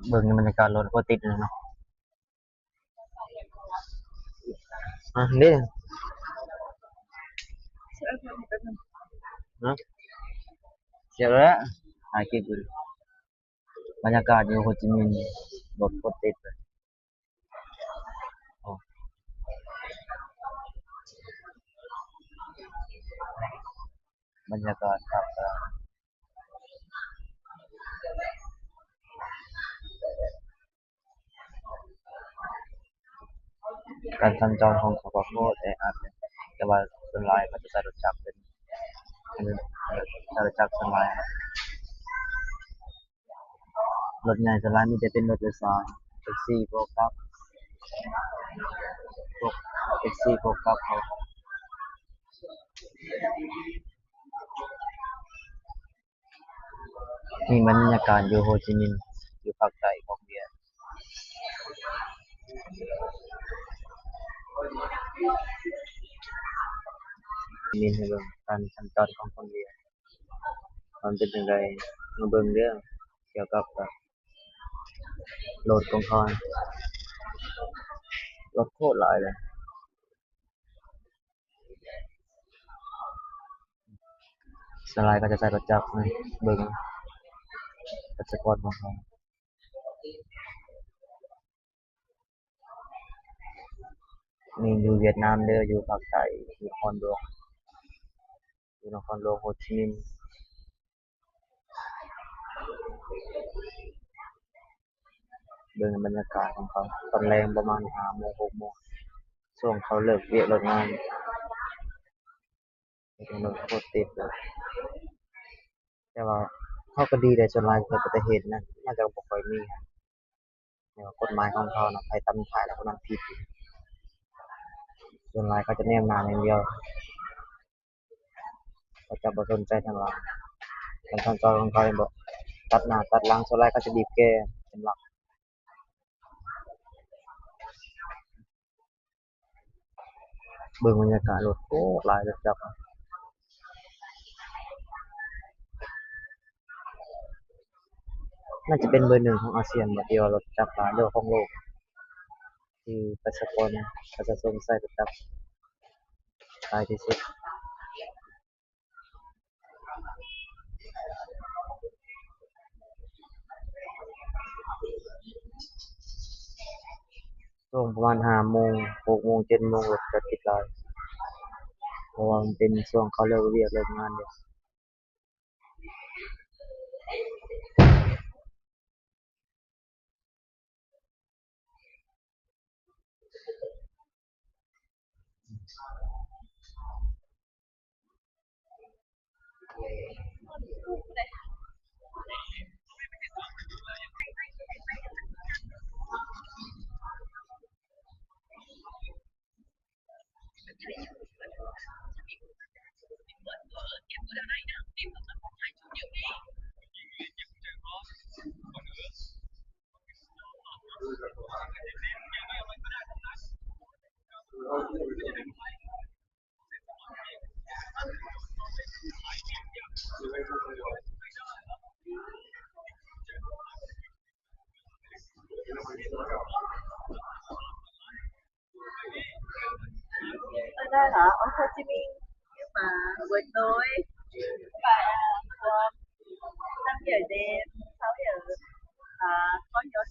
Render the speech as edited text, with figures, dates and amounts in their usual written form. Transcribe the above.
เบิ่งบรรยากาศรถก็ติดเลยเนาะนี่เนาะเสียแล้วถ่ายคลิปอยู่บรรยากาศอยู่โฮจิมินห์รถก็ติดเลยโอ้บรรยากาศครับการสัญจรของเขาก็โคตรแออัดเลยแต่ว่าส่วนหลายก็จะใช้รถจักรเป็นใช้รถจักรส่วนหลายรถใหญ่ส่วนหลายมีแต่เป็นรถโดยสารแท็กซี่พวกครับพวกแท็กซี่พวกครับเขามีบรรยากาศอยู่โฮจิมินห์อยู่ภาคใต้ของเวียดมินให้เบิ่งการสัญจรของคนเวียดมันเป็นจั่งใดมาเบิ่งเรื่องเกี่ยวกับรถของเขารถโคตรหลายเลยส่วนหลายก็จะใช้รถจักรนะเบิ่งประชากรของเขามีอยู่เวียดนามเด้ออยู่ภาคใต้อยู่นครหลวงอยู่นครหลวงโฮจิมินห์เบิ่งบรรยากาศของเขาตอนแรงประมาณ5โมง6โมงช่วงเขาเลิกเวียกเลิกงานรถโคตรติดเลยแต่ว่าเขาก็ดีแต่ส่วนหลายเกิดอุบัติเหตุนะน่าจะบ่ค่อยมีแต่ว่ากฎหมายของเขานะใครทำถ่ายแล้วก็นั้นผิดส่วนหลายเขาจะแนมหน้าอย่างเดียวเขาจะบ่สนใจทางหลังการสัญจรของเขาบ่ตัดหน้าตัดหลังส่วนหลายเขาจะบีบแตร่เป็นหลักเบิ่งบรรยากาศรถโอ้หลายรถจักรน่าจะเป็นเบอร์หนึ่งของอาเซียนบ่ที่ว่ารถจักรหลายเด้อของโลกที่ประชาชนใช้รถจักรหลายที่สุดช่วงประมาณ5โมง6โมง7โมงรถจะติดหลายเพราะว่ามันเป็นช่วงเขาเลิกเวียกเลิกงานเด้อỞ đây hả? Ở Hồ Chí Minh. Nhưng mà buổi tối phải 5 giờ đêm, 6 giờ có gió